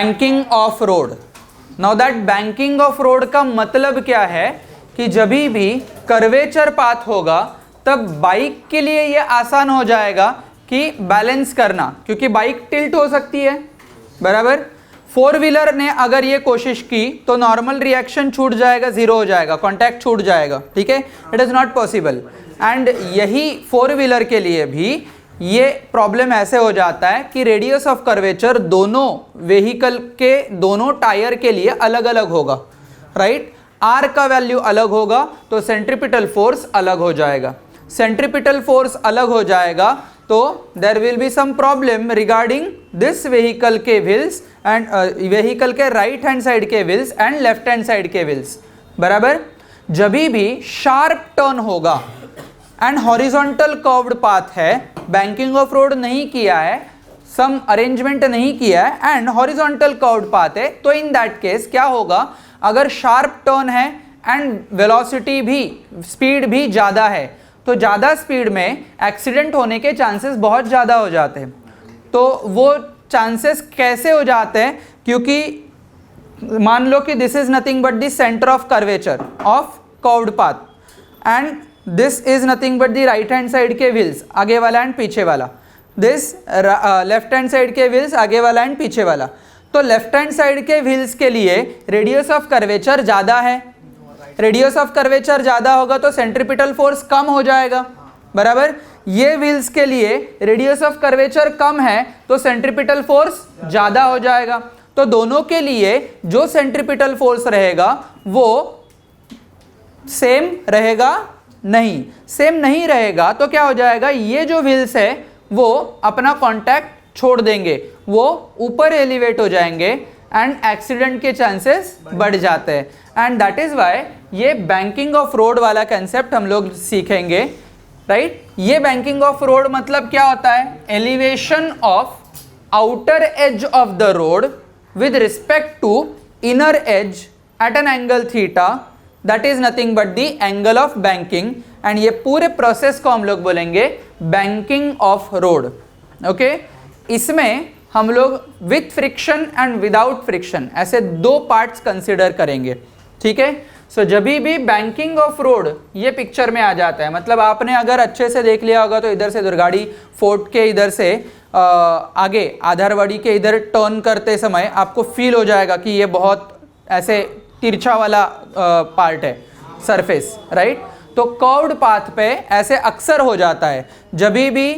Banking of road. Now that banking of road का मतलब क्या है कि जब भी कर्वेचर पाथ होगा तब बाइक के लिए ये आसान हो जाएगा कि बैलेंस करना, क्योंकि बाइक टिल्ट हो सकती है, बराबर। फोर व्हीलर ने अगर ये कोशिश की तो नॉर्मल रिएक्शन छूट जाएगा, जीरो हो जाएगा, कांटेक्ट छूट जाएगा, ठीक है, it is not possible. And यही फोर व्हीलर के लिए भी ये प्रॉब्लम ऐसे हो जाता है कि रेडियस ऑफ कर्वेचर दोनों व्हीकल के दोनों टायर के लिए अलग अलग होगा, राइट। आर का वैल्यू अलग होगा तो सेंट्रीपिटल फोर्स अलग हो जाएगा। सेंट्रीपिटल फोर्स अलग हो जाएगा तो there will be some problem regarding this vehicle के व्हील्स एंड व्हीकल के राइट हैंड साइड के wheels and left hand side के व्हील्स, बराबर। जब भी शार्प टर्न होगा एंड हॉरिजॉन्टल कर्व्ड पाथ है, बैंकिंग ऑफ रोड नहीं किया है, सम अरेंजमेंट नहीं किया है एंड हॉरिजॉन्टल कर्व्ड पाथ है, तो इन दैट केस क्या होगा, अगर शार्प टर्न है एंड वेलोसिटी भी, स्पीड भी ज़्यादा है, तो ज़्यादा स्पीड में एक्सीडेंट होने के चांसेस बहुत ज़्यादा हो जाते हैं। तो वो चांसेस कैसे हो जाते हैं, क्योंकि मान लो कि this is nothing but the centre of curvature of curved path and this is nothing but the right hand side के व्हील्स, आगे वाला एंड पीछे वाला, दिस लेफ्ट हैंड साइड के व्हील्स, आगे वाला एंड पीछे वाला। तो लेफ्ट हैंड साइड के व्हील्स के लिए रेडियस ऑफ कर्वेचर ज़्यादा है, रेडियस ऑफ कर्वेचर ज़्यादा होगा तो सेंट्रीपिटल फोर्स कम हो जाएगा, बराबर। ये व्हील्स के लिए रेडियस ऑफ कर्वेचर कम है तो सेंट्रीपिटल फोर्स ज़्यादा हो जाएगा। तो दोनों के लिए जो सेंट्रीपिटल फोर्स रहेगा वो सेम रहेगा नहीं, सेम नहीं रहेगा तो क्या हो जाएगा, ये जो व्हील्स है वो अपना कॉन्टैक्ट छोड़ देंगे, वो ऊपर एलिवेट हो जाएंगे एंड एक्सीडेंट के चांसेस बढ़ जाते हैं। एंड दैट इज वाई ये बैंकिंग ऑफ रोड वाला कंसेप्ट हम लोग सीखेंगे, राइट। ये बैंकिंग ऑफ रोड मतलब क्या होता है, elevation of outer edge of the road with respect to inner edge at an angle theta, that is nothing but the angle of banking. And ये पूरे प्रोसेस को हम लोग बोलेंगे बैंकिंग ऑफ रोड, ओके। इसमें हम लोग with friction and without friction ऐसे दो पार्ट्स कंसिडर करेंगे, ठीक है। सो जब भी बैंकिंग ऑफ रोड ये पिक्चर में आ जाता है, मतलब आपने अगर अच्छे से देख लिया होगा तो इधर से दुर्गाड़ी फोर्ट के इधर से आगे आधारवाड़ी के इधर टर्न करते समय आपको फील हो जाएगा कि ये बहुत ऐसे तिरछा वाला पार्ट है, सरफेस, राइट। तो कर्व्ड पाथ पे ऐसे अक्सर हो जाता है, जब भी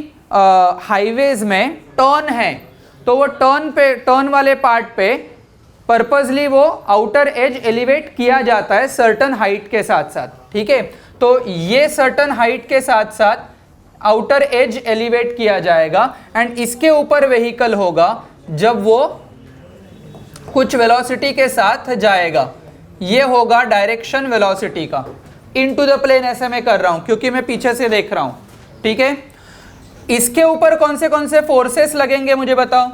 हाईवेज में टर्न है तो वो टर्न वाले पार्ट पे पर्पसली वो आउटर एज एलिवेट किया जाता है सर्टन हाइट के साथ साथ, ठीक है। तो ये सर्टन हाइट के साथ साथ आउटर एज एलिवेट किया जाएगा एंड इसके ऊपर व्हीकल होगा जब वो कुछ वेलोसिटी के साथ जाएगा, ये होगा डायरेक्शन वेलोसिटी का। इनटू द प्लेन ऐसे मैं कर रहा हूं क्योंकि मैं पीछे से देख रहा हूं, ठीक है। इसके ऊपर कौन से फोर्सेस लगेंगे मुझे बताओ।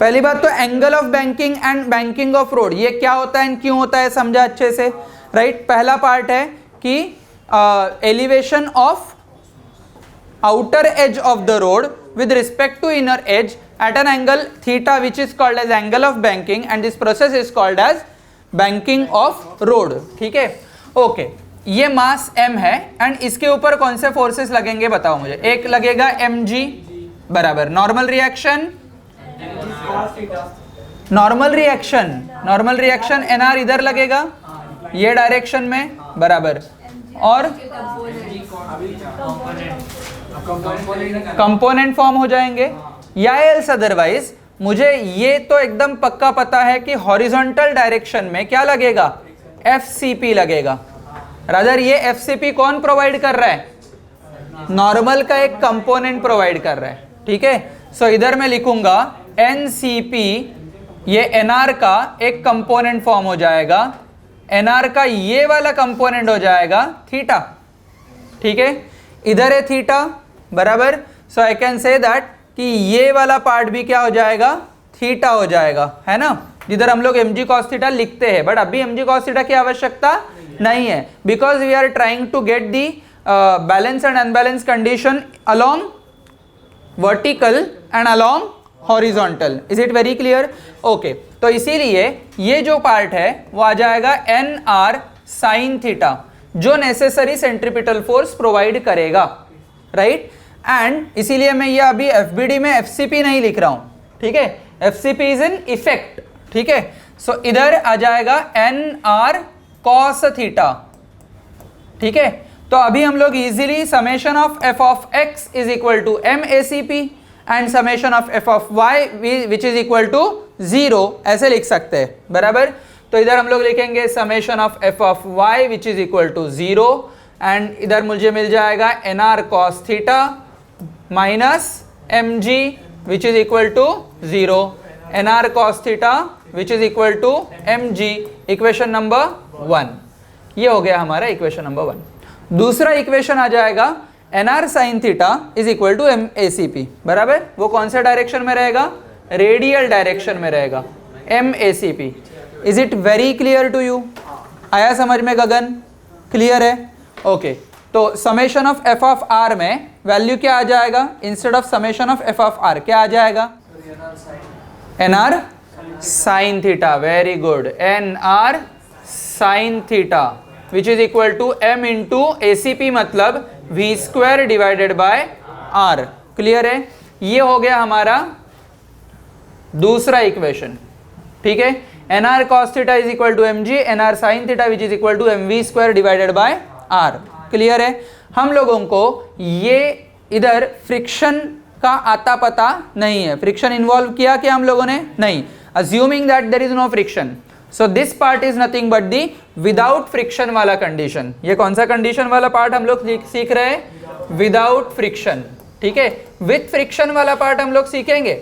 पहली बात तो angle of banking and banking of road, ये क्या होता है एंड क्यों होता है समझा अच्छे से, राइट। पहला पार्ट है कि elevation of outer edge of the road with respect to inner edge at an angle theta which is called as angle of banking and this process is called as banking of road, ठीक है, okay. ये मास m है and इसके ऊपर कौन से forces लगेंगे बताओ मुझे। एक लगेगा mg बराबर नॉर्मल रिएक्शन nr इधर लगेगा ये डायरेक्शन में बराबर, और कंपोनेंट फॉर्म हो जाएंगे, या एल्स अदरवाइज मुझे ये तो एकदम पक्का पता है कि हॉरिजॉन्टल डायरेक्शन में क्या लगेगा, FCP लगेगा। रादर ये FCP कौन प्रोवाइड कर रहा है, नॉर्मल का एक कंपोनेंट प्रोवाइड कर रहा है, ठीक है। सो इधर मैं लिखूंगा NCP, ये NR का एक कंपोनेंट फॉर्म हो जाएगा, NR का ये वाला कंपोनेंट हो जाएगा थीटा, ठीक है। इधर है थीटा बराबर, सो आई कैन से दैट कि ये वाला पार्ट भी क्या हो जाएगा, थीटा हो जाएगा, है ना। जिधर हम लोग mg cos थीटा लिखते हैं, बट अभी mg cos थीटा की आवश्यकता नहीं है, because we are trying to get the balance and unbalance condition along vertical and along horizontal. Is it very clear? Okay, तो इसीलिए ये जो पार्ट है वो आ जाएगा एन आर साइन थीटा, जो नेसेसरी सेंट्रीपिटल फोर्स प्रोवाइड करेगा, राइट। एंड इसीलिए मैं ये अभी एफबीडी में एफसीपी नहीं लिख रहा हूं, ठीक है, एफसीपी इज इन इफेक्ट, ठीक है। सो इधर आ जाएगा एन आर कॉस थीटा, ठीक है। तो अभी हम लोग easily summation of F of X is equal to M A C P and summation of F of Y which is equal to 0 ऐसे लिख सकते हैं, बराबर। तो इधर हम लोग लिखेंगे summation of F of Y which is equal to 0 and इधर मुझे मिल जाएगा N R cos theta minus M G which is equal to 0, N R cos theta which is equal to M G, equation number 1। ये हो गया हमारा equation number 1। दूसरा equation आ जाएगा N R sine theta is equal to M A C P, बराबर। वो कौन से डायरेक्शन में रहेगा? रेडियल डायरेक्शन में रहेगा, M A C P. Is it very clear to you? आया समझ में गगन? क्लियर है? ओके, तो summation of F of R में वैल्यू क्या आ जाएगा? Instead of summation of F of R क्या आ जाएगा? N R sine theta, very good, N R sine theta which is equal to M into A C P, मतलब V square divided by R. Clear है? ये हो गया हमारा दूसरा इक्वेशन, ठीक है। N R cos theta is equal to M G, N R sine theta which is equal to M V square divided by R. Clear है? हम लोगों को ये इधर फ्रिक्शन का आता पता नहीं है, फ्रिक्शन इन्वॉल्व किया क्या हम लोगों ने? नहीं। Assuming that there is no friction, so this part is nothing but the without friction वाला कंडीशन। ये कौन सा कंडीशन वाला पार्ट हम लोग सीख रहे हैं? विदाउट फ्रिक्शन, ठीक है। विथ फ्रिक्शन वाला पार्ट हम लोग सीखेंगे,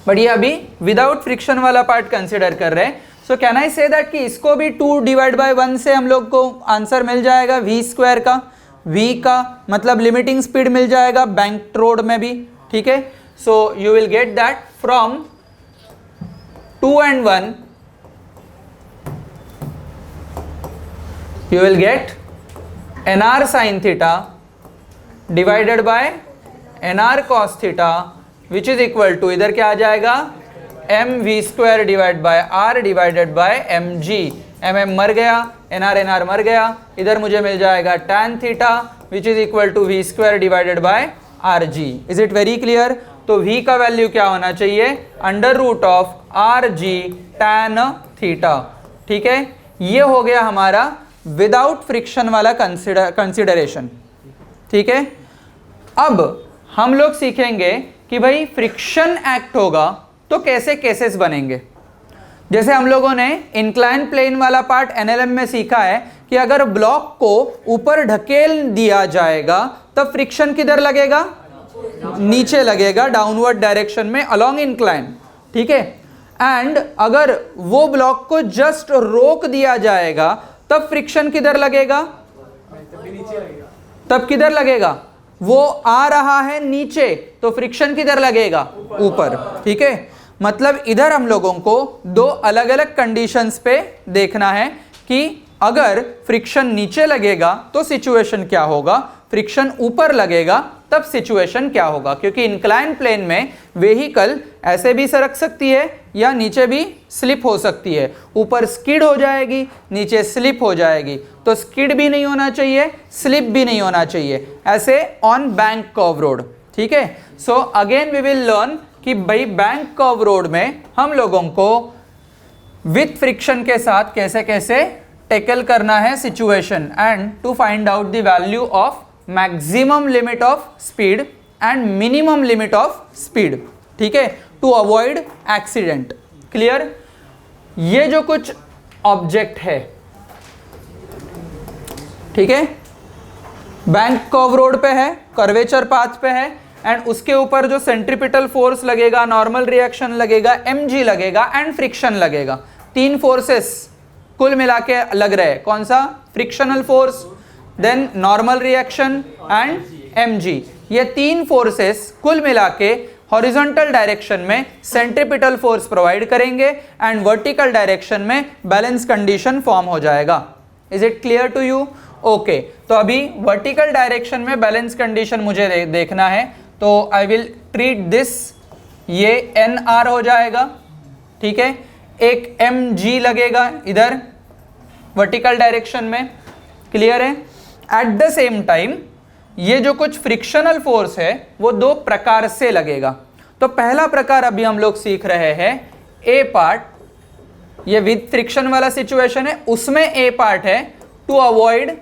बट ये अभी विदाउट फ्रिक्शन वाला पार्ट कंसिडर कर रहे हैं। So can I say that कि इसको भी 2 डिवाइड बाय 1 से हम लोग को आंसर मिल जाएगा वी स्क्वायर का, वी का मतलब लिमिटिंग स्पीड मिल जाएगा बैंक रोड में भी, ठीक है। So you will get that from 2 and 1 you will get nr sin theta divided by nr cos theta which is equal to, इधर क्या आ जाएगा? M V square divide by R divided by M G. M M मर गया, N R मर गया, इधर मुझे मिल जाएगा tan theta which is equal to V square divided by R G. Is it very clear? तो v का वैल्यू क्या होना चाहिए? Under root of R G tan theta, ठीक है। ये हो गया हमारा विदाउट फ्रिक्शन वाला कंसिडरेशन, ठीक है। अब हम लोग सीखेंगे कि भाई फ्रिक्शन एक्ट होगा तो कैसे केसेस बनेंगे। जैसे हम लोगों ने इंक्लाइन प्लेन वाला पार्ट एनएलएम में सीखा है कि अगर ब्लॉक को ऊपर ढकेल दिया जाएगा तब फ्रिक्शन किधर लगेगा? नीचे लगेगा, डाउनवर्ड डायरेक्शन में अलोंग इंक्लाइन, ठीक है। एंड अगर वो ब्लॉक को जस्ट रोक दिया जाएगा तब फ्रिक्शन किधर लगेगा? तब किधर लगेगा? वो आ रहा है नीचे तो फ्रिक्शन किधर लगेगा? ऊपर, ठीक है। मतलब इधर हम लोगों को 2 अलग अलग कंडीशंस पे देखना है कि अगर फ्रिक्शन नीचे लगेगा तो सिचुएशन क्या होगा, फ्रिक्शन ऊपर लगेगा तब सिचुएशन क्या होगा। क्योंकि इंक्लाइन प्लेन में वेहिकल ऐसे भी सरक सकती है या नीचे भी स्लिप हो सकती है, ऊपर स्किड हो जाएगी, नीचे स्लिप हो जाएगी। तो स्किड भी नहीं होना चाहिए, स्लिप भी नहीं होना चाहिए, ऐसे ऑन बैंक कर्व रोड, ठीक है। So again we will learn कि भाई बैंक कर्व रोड में हम लोगों को विथ फ्रिक्शन के साथ कैसे कैसे टैकल करना है situation and to find out the value of maximum limit of speed and minimum limit of speed, ठीक है, टू अवॉइड एक्सीडेंट। क्लियर? ये जो कुछ ऑब्जेक्ट है, ठीक है, बैंक कर्व रोड पे है, कर्वेचर पाथ पे है एंड उसके ऊपर जो सेंट्रीपिटल फोर्स लगेगा, नॉर्मल रिएक्शन लगेगा, mg लगेगा एंड फ्रिक्शन लगेगा। 3 फोर्सेस कुल मिला के लग रहे हैं। कौन सा? Frictional force, then normal reaction and mg। ये 3 फोर्सेस कुल मिला के हॉरिजॉन्टल डायरेक्शन में सेंट्रीपिटल फोर्स प्रोवाइड करेंगे एंड वर्टिकल डायरेक्शन में बैलेंस कंडीशन फॉर्म हो जाएगा। Is it clear to you? Okay, तो अभी वर्टिकल डायरेक्शन में बैलेंस कंडीशन मुझे देखना है, तो आई विल ट्रीट दिस ये एन आर हो जाएगा, ठीक है। एक एम जी लगेगा इधर वर्टिकल डायरेक्शन में, क्लियर है। एट द सेम टाइम ये जो कुछ फ्रिक्शनल फोर्स है वो दो प्रकार से लगेगा। तो पहला प्रकार अभी हम लोग सीख रहे हैं ए पार्ट, ये विद फ्रिक्शन वाला सिचुएशन है, उसमें ए पार्ट है to avoid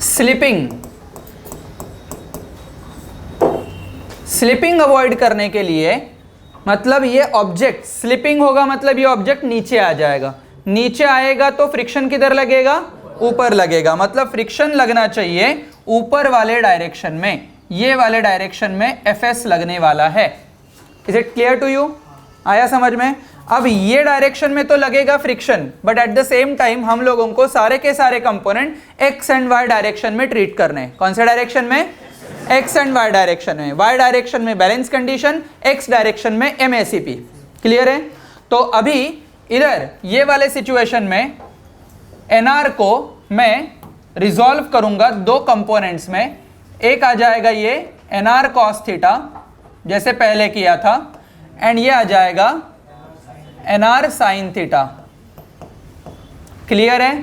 slipping. Slipping avoid करने के लिए, मतलब ये ऑब्जेक्ट स्लिपिंग होगा, मतलब ये ऑब्जेक्ट नीचे आ जाएगा। नीचे आएगा तो फ्रिक्शन किधर लगेगा, ऊपर लगेगा, मतलब फ्रिक्शन लगना चाहिए ऊपर वाले डायरेक्शन में, ये वाले डायरेक्शन में Fs लगने वाला है। Is it clear to you? आया समझ में? अब ये डायरेक्शन में तो लगेगा friction, but at the same time हम लोगों को सारे के सारे component X and Y direction में ट्रीट करने हैं। कौन से डायरेक्शन में? एक्स एंड वाई डायरेक्शन में। वाई डायरेक्शन में बैलेंस कंडीशन, एक्स डायरेक्शन में MACP। क्लियर है? तो अभी इधर ये वाले सिचुएशन में NR को मैं रिजॉल्व करूंगा दो कंपोनेंट्स में। एक आ जाएगा ये NR cos थीटा जैसे पहले किया था, एंड ये आ जाएगा NR sin थीटा। क्लियर है?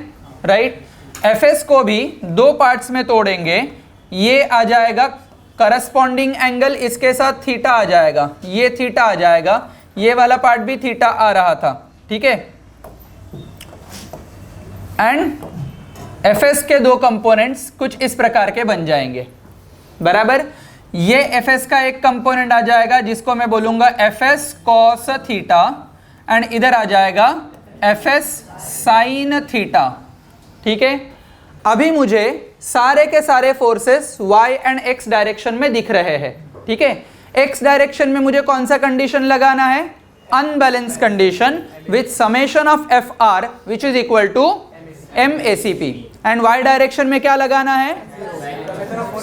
राइट। Fs को भी दो पार्ट्स में तोड़ेंगे, ये आ जाएगा करस्पॉन्डिंग एंगल, इसके साथ थीटा आ जाएगा, ये थीटा आ जाएगा, ये वाला पार्ट भी थीटा आ रहा था, ठीक है। एंड Fs के दो कंपोनेंट्स कुछ इस प्रकार के बन जाएंगे, बराबर। ये Fs का एक कंपोनेंट आ जाएगा जिसको मैं बोलूंगा Fs cos थीटा, एंड इधर आ जाएगा Fs sin थीटा, ठीक है। अभी मुझे सारे के सारे forces y and x direction में दिख रहे हैं, ठीक है। x डायरेक्शन में मुझे कौन सा कंडीशन लगाना है? Unbalance condition with summation of Fr which is equal to MACP। And y direction में क्या लगाना है?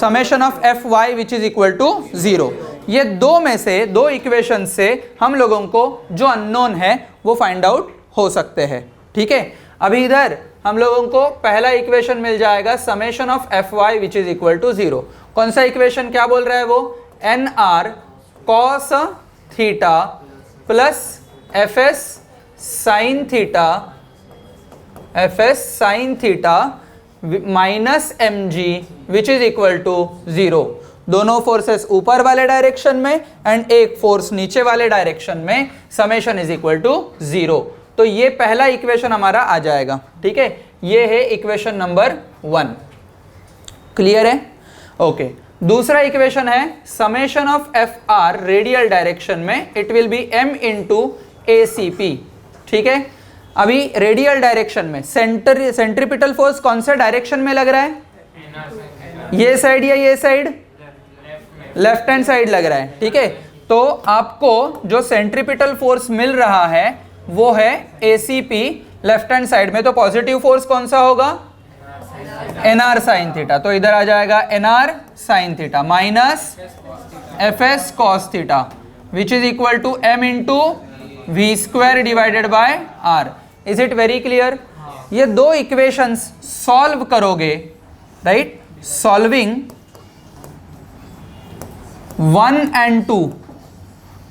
Summation of Fy which is equal to 0। ये दो में से, दो इक्वेशन से हम लोगों को जो अननोन है वो फाइंड आउट हो सकते हैं, ठीक है। अभी इधर हम लोगों को पहला इक्वेशन मिल जाएगा summation of Fy which is equal to 0। कौन सा इक्वेशन क्या बोल रहा है वो? NR cos theta plus Fs sin theta, Fs sin theta minus mg which is equal to 0। दोनों फोर्सेस ऊपर वाले डायरेक्शन में एंड एक फोर्स नीचे वाले डायरेक्शन में, समेशन इज इक्वल टू 0। तो ये पहला इक्वेशन हमारा आ जाएगा, ठीक है। ये है इक्वेशन नंबर 1। क्लियर है? ओके। दूसरा इक्वेशन है summation of Fr radial direction में, it will be m into ACP, ठीक है। अभी रेडियल डायरेक्शन में सेंट्रीपिटल फोर्स कौन सा डायरेक्शन में लग रहा है? ये साइड या ये साइड? लेफ्ट हैंड साइड लग रहा है, ठीक है। तो आपको जो सेंट्रीपिटल फोर्स मिल रहा है वो है ACP लेफ्ट हैंड साइड में। तो पॉजिटिव फोर्स कौन सा होगा? NR sin theta. तो इधर आ जाएगा NR sin theta minus Fs cos theta which is equal to m into V square divided by r। Is it very clear? ये दो इक्वेशंस सॉल्व करोगे, राइट। सॉल्विंग 1 एंड 2,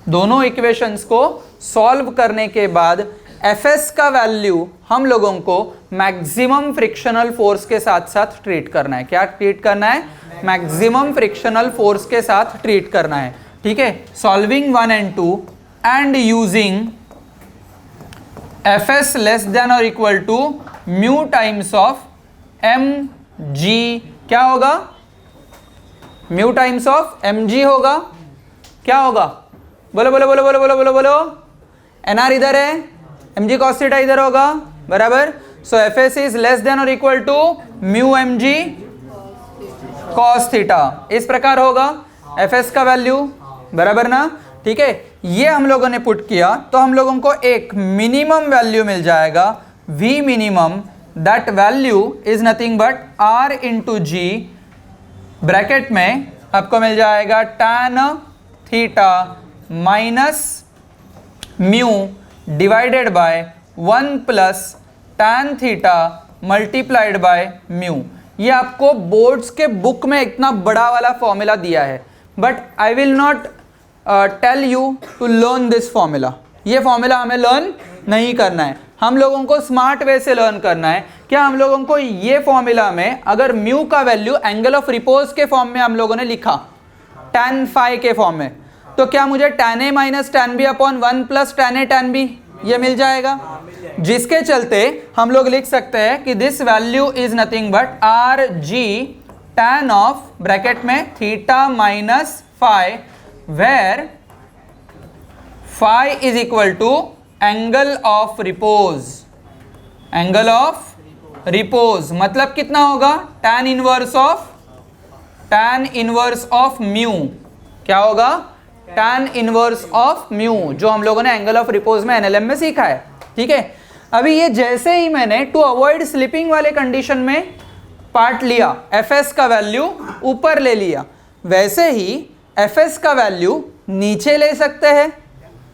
दोनों इक्वेशंस को solve करने के बाद Fs का वैल्यू हम लोगों को मैक्सिमम फ्रिक्शनल फोर्स के साथ साथ ट्रीट करना है। क्या ट्रीट करना है? मैक्सिमम फ्रिक्शनल फोर्स के साथ ट्रीट करना है, ठीक है। Solving 1 and 2 and using Fs less than और equal to mu times of mg, क्या होगा? म्यू टाइम्स ऑफ mg होगा। क्या होगा? बोलो बोलो बोलो बोलो बोलो बोलो बोलो। NR इधर है, mg cos थीटा इधर होगा, बराबर। So Fs is less than और equal to mu mg cos theta, इस प्रकार होगा Fs का वैल्यू, बराबर ना, ठीक है। ये हम लोगों ने पुट किया तो हम लोगों को एक मिनिमम वैल्यू मिल जाएगा V minimum, that value is nothing but R into G, bracket में आपको मिल जाएगा tan theta minus mu divided by 1 plus tan theta multiplied by mu. ये आपको बोर्ड्स के बुक में इतना बड़ा वाला फॉर्मूला दिया है, but I will not tell you to learn this formula. ये फॉर्मूला हमें लर्न नहीं करना है, हम लोगों को स्मार्ट वे से लर्न करना है। क्या हम लोगों को ये फॉर्मूला में अगर म्यू का वैल्यू एंगल ऑफ रिपोज के फॉर्म में हम लोगों ने लिखा, tan phi के फॉर्म में, तो क्या मुझे tan a minus tan b upon 1 plus tan a tan b ये मिल जाएगा, जिसके चलते हम लोग लिख सकते हैं कि this value is nothing but R G tan of bracket में theta minus phi, where phi is equal to angle of repose. Angle of repose मतलब कितना होगा, tan इनवर्स ऑफ म्यू। क्या होगा, tan इनवर्स ऑफ म्यू, जो हम लोगों ने एंगल ऑफ रिपोज में एनएलएम में सीखा है। ठीक है, अभी ये जैसे ही मैंने टू अवॉइड स्लिपिंग वाले कंडीशन में पार्ट लिया, एफएस का वैल्यू ऊपर ले लिया, वैसे ही एफएस का वैल्यू नीचे ले सकते हैं।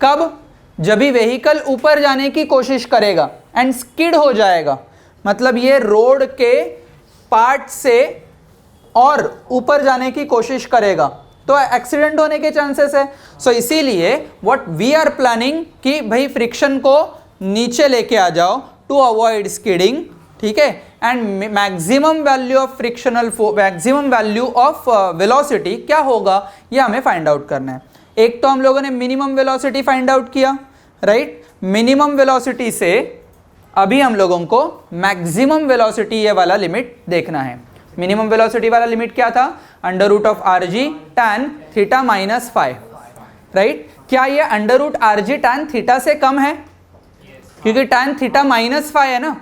कब, जब भी व्हीकल ऊपर जाने की कोशिश करेगा एंड स्किड हो जाएगा, मतलब ये रोड के पार्ट से और ऊपर जाने की कोशिश करेगा तो एक्सीडेंट होने के चांसेस है। सो इसीलिए व्हाट वी आर प्लानिंग कि भाई फ्रिक्शन को नीचे लेके आ जाओ टू अवॉइड स्किडिंग। ठीक है, and maximum value of frictional maximum value of velocity क्या होगा ये हमें फाइंड आउट करना है। एक तो हम लोगों ने मिनिमम वेलोसिटी फाइंड आउट किया, राइट। मिनिमम वेलोसिटी से अभी हम लोगों को मैक्सिमम वेलोसिटी ये वाला लिमिट देखना है। मिनिमम वेलोसिटी वाला लिमिट क्या था, under root of R G tan theta minus five, right. क्या ये under root R G tan theta से कम है, क्योंकि टैन थीटा माइनस फाइव है ना,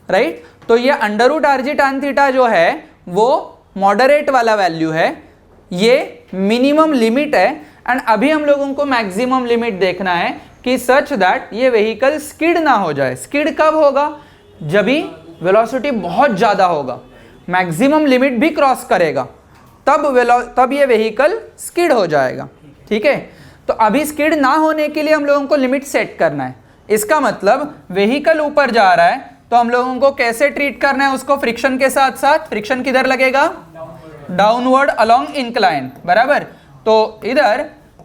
राइट। तो ये under root R G tan theta जो है वो मॉडरेट वाला वैल्यू है, ये मिनिमम लिमिट है। एंड अभी हम लोगों को मैक्सिमम लिमिट देखना है कि सच दैट ये व्हीकल स्किड ना हो जाए। स्किड कब होगा, जब भी वेलोसिटी बहुत ज़्यादा होगा, मैक्सिमम लिमिट भी क्रॉस करेगा, तब ये व्हीकल स्किड हो जाएगा। ठीक है, तो अभी स्किड ना होने के लिए हम लोगों को लिमिट सेट करना है। इसका मतलब व्हीकल ऊपर जा रहा है तो हम लोगों को कैसे ट्रीट करना है उसको, फ्रिक्शन के साथ साथ। फ्रिक्शन किधर लगेगा, डाउनवर्ड अलोंग इंक्लाइन, बराबर। तो इधर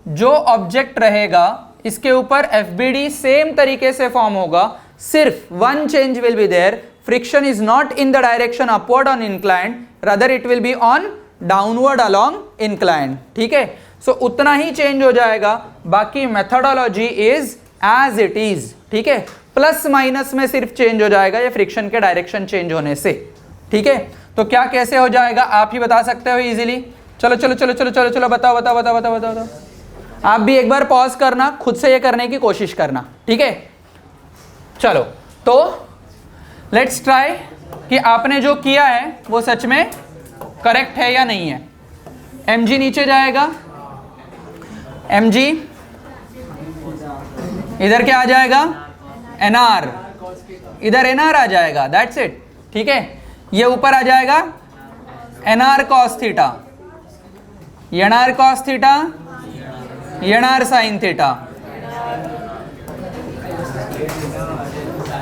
जो ऑब्जेक्ट रहेगा इसके ऊपर एफबीडी सेम तरीके से फॉर्म होगा, सिर्फ one change will be there, friction is not in the direction upward on incline, rather it will be on downward along incline. ठीक है, सो उतना ही चेंज हो जाएगा, बाकी methodology is as it is. ठीक है, प्लस माइनस में सिर्फ चेंज हो जाएगा ये फ्रिक्शन के डायरेक्शन चेंज होने से। ठीक है, तो क्या कैसे हो जाएगा आप ही बता सकते हो इजीली। चलो चलो चलो चलो चलो चलो बताओ बताओ बताओ बताओ बताओ बताओ। आप भी एक बार पॉज करना, खुद से ये करने की कोशिश करना। ठीक है, चलो तो लेट्स ट्राई कि आपने जो किया है वो सच में करेक्ट है या नहीं है। mg नीचे जाएगा, mg इधर क्या आ जाएगा, nr, इधर nr आ जाएगा, दैट्स इट। ठीक है, ये ऊपर आ जाएगा nr cos theta, nr cos theta, nr sin theta.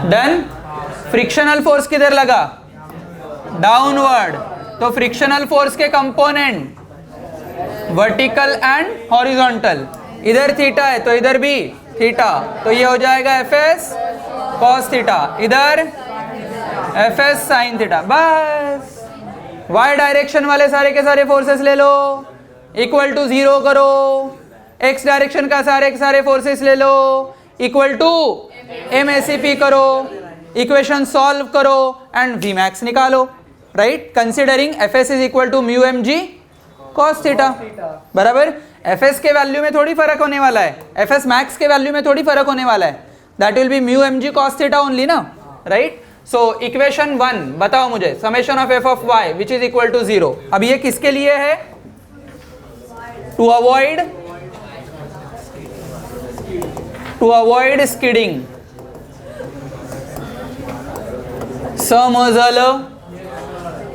Done. Frictional force किधर लगा, डाउनवर्ड, तो फ्रिक्शनल फोर्स के कंपोनेंट वर्टिकल एंड हॉरिजॉन्टल, इधर थीटा है तो इधर भी थीटा, तो ये हो जाएगा एफएस कॉस थीटा, इधर एफएस साइन थीटा। बस वाई डायरेक्शन वाले सारे के सारे फोर्सेस ले लो, इक्वल टू 0 करो, एक्स डायरेक्शन का सारे के सारे फोर्सेस ले लो, इक्वल टू MACP करो, इक्वेशन सॉल्व करो एंड Vmax निकालो, right. Considering Fs is equal to mu mg cos theta, बराबर। Fs के वैल्यू में थोड़ी फर्क होने वाला है, Fs मैक्स के वैल्यू में थोड़ी फर्क होने वाला है, that will be mu mg cos theta only ना, राइट। सो इक्वेशन 1 बताओ मुझे, summation of f of y which is equal to 0। अब ये किसके लिए है, टू अवॉइड स्किडिंग। समझलं,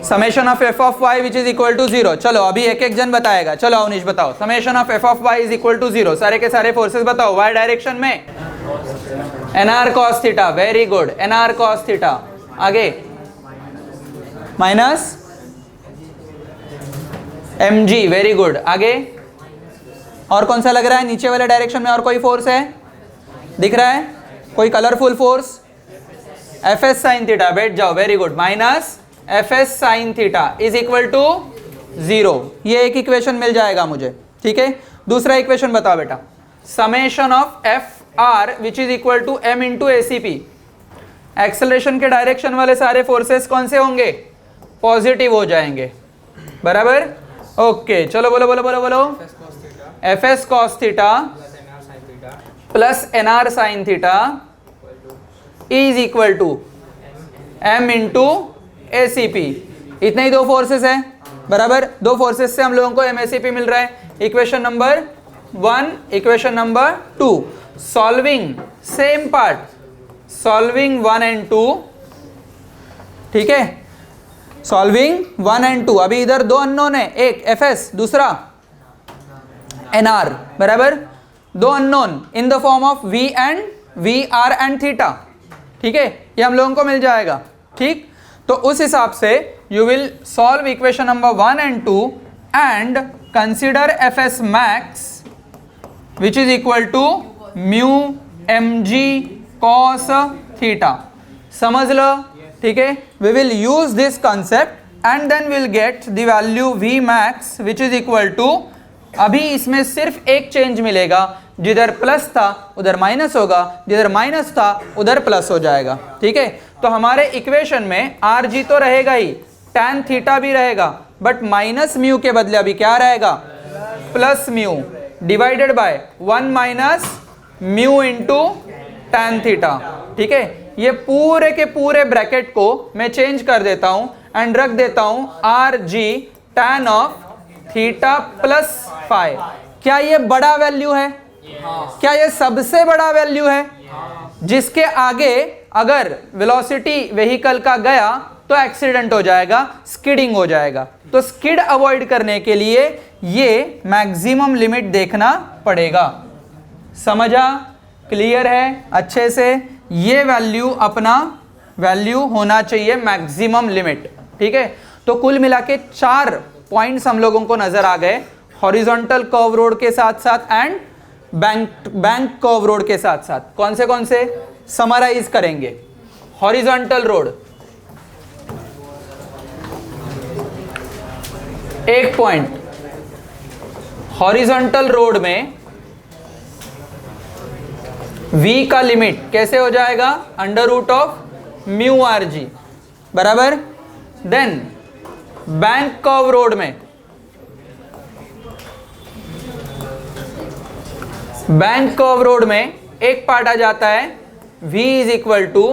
summation of F of Y which is equal to 0। चलो अभी एक एक जन बताएगा, चलो अवनीश बताओ, summation of F of Y is equal to 0, सारे के सारे फोर्सेस बताओ। वाई डायरेक्शन में nr cos theta, very good, nr cos theta, आगे माइनस mg, वेरी गुड, आगे और कौन सा लग रहा है नीचे वाले डायरेक्शन में? और कोई फोर्स है दिख रहा है? कोई colourful force? F S sine theta, बैठ जाओ, very good, minus F S sine theta is equal to 0। ये एक इक्वेशन मिल जाएगा मुझे, ठीक है। दूसरा इक्वेशन बताओ बेटा, summation of F R which is equal to M into A C P. Acceleration के डायरेक्शन वाले सारे फोर्सेस कौन से होंगे? पॉजिटिव हो जाएंगे, बराबर। ओके चलो बोलो बोलो बोलो बोलो, F S cos theta plus N R sine theta is equal to M into A C P. इतने ही दो फोर्सेस है, बराबर। दो फोर्सेस से हम लोगों को एम ए सी पी मिल रहा है। Equation number 1, equation number 2, solving same part, solving 1 and 2, ठीक है, सॉल्विंग 1 एंड 2। अभी इधर दो अननोन है, एक एफ एस, दूसरा एन आर, बराबर। दो unknown in the form of V and V R and theta, ठीक है, ये हम लोगों को मिल जाएगा, ठीक। तो उस हिसाब से you will solve equation number 1 and 2 and consider F S max which is equal to mu M G cos theta. समझ लो, ठीक है। We will use this concept and then will get the value V max which is equal to, अभी इसमें सिर्फ एक change मिलेगा, जिधर प्लस था उधर माइनस होगा, जिधर माइनस था उधर प्लस हो जाएगा, ठीक है। तो हमारे इक्वेशन में आर जी तो रहेगा ही, टैन थीटा भी रहेगा, बट माइनस म्यू के बदले अभी क्या रहेगा? Plus mu divided by 1 minus mu into tan theta, ठीक है। ये पूरे के पूरे ब्रैकेट को मैं चेंज कर देता हूं एंड रख देता हूं R G tan of theta plus phi. क्या ये बड़ा वैल्यू है? क्या ये सबसे बड़ा वैल्यू है? जिसके आगे अगर वेलोसिटी व्हीकल का गया तो एक्सीडेंट हो जाएगा, स्किडिंग हो जाएगा। तो स्किड अवॉइड करने के लिए ये मैक्सिमम लिमिट देखना पड़ेगा। समझा? क्लियर है अच्छे से? ये वैल्यू अपना वैल्यू होना चाहिए मैक्सिमम लिमिट, ठीक है। तो कुल मिला के 4 पॉइंट्स हम लोगों को नजर आ गए, हॉरिजॉन्टल कर्व रोड के साथ साथ एंड बैंक कर्व रोड के साथ साथ। कौन से समराइज करेंगे? हॉरिजॉन्टल रोड, एक पॉइंट, हॉरिजॉन्टल रोड में v का लिमिट कैसे हो जाएगा? Under root of mu R G, बराबर। देन बैंक कर्व रोड में, बैंक कर्व रोड में एक पार्ट आ जाता है v is equal to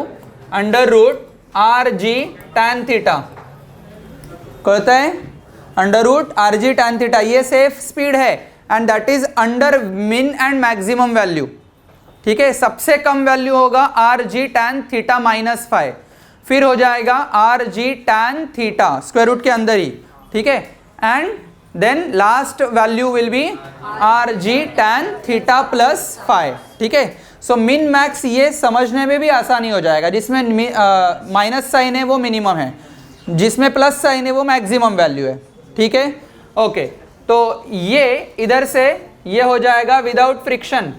under root R G tan theta, कहता है under root R G tan theta. ये सेफ स्पीड है and that is under min and maximum value, ठीक है। सबसे कम वैल्यू होगा R G tan theta minus five, फिर हो जाएगा R G tan theta square root के अंदर ही, ठीक है। And then last value will be R G tan theta plus five, ठीक है। सो मिन मैक्स ये समझने में भी आसानी हो जाएगा। जिसमें माइनस साइन है वो मिनिमम है, जिसमें प्लस साइन है वो मैक्सिमम वैल्यू है, ठीक है। ओके, तो ये इधर से ये हो जाएगा विदाउट फ्रिक्शन।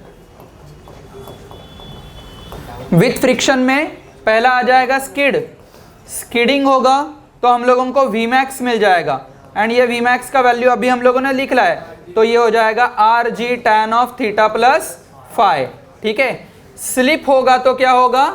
विथ फ्रिक्शन में पहला आ जाएगा स्किड, स्किडिंग होगा तो हम लोगों को वी मैक्स मिल जाएगा एंड ये वी मैक्स का वैल्यू अभी हम लोगों ने लिख ला है, तो ये हो जाएगा R G tan of theta plus five, ठीक है। स्लिप होगा तो क्या होगा?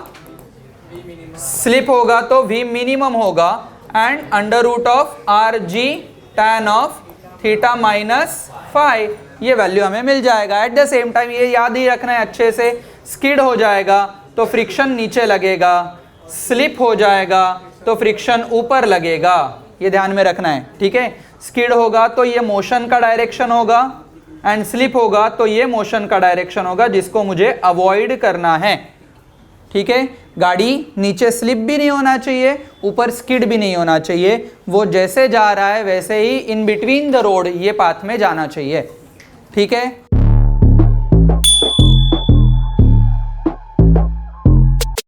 स्लिप होगा तो वी मिनिमम होगा and under root of R G tan of theta minus five, ये वैल्यू हमें मिल जाएगा। एट द सेम टाइम ये याद ही रखना है अच्छे से, स्किड हो जाएगा तो फ्रिक्शन नीचे लगेगा, स्लिप हो जाएगा तो फ्रिक्शन ऊपर लगेगा, ये ध्यान में रखना है, ठीक है। स्किड होगा तो ये मोशन का डायरेक्शन होगा एंड स्लिप होगा तो ये मोशन का डायरेक्शन होगा, जिसको मुझे अवॉइड करना है, ठीक है। गाड़ी नीचे स्लिप भी नहीं होना चाहिए, ऊपर स्किड भी नहीं होना चाहिए, वो जैसे जा रहा है वैसे ही इन बिटवीन द रोड ये पाथ में जाना चाहिए, ठीक है।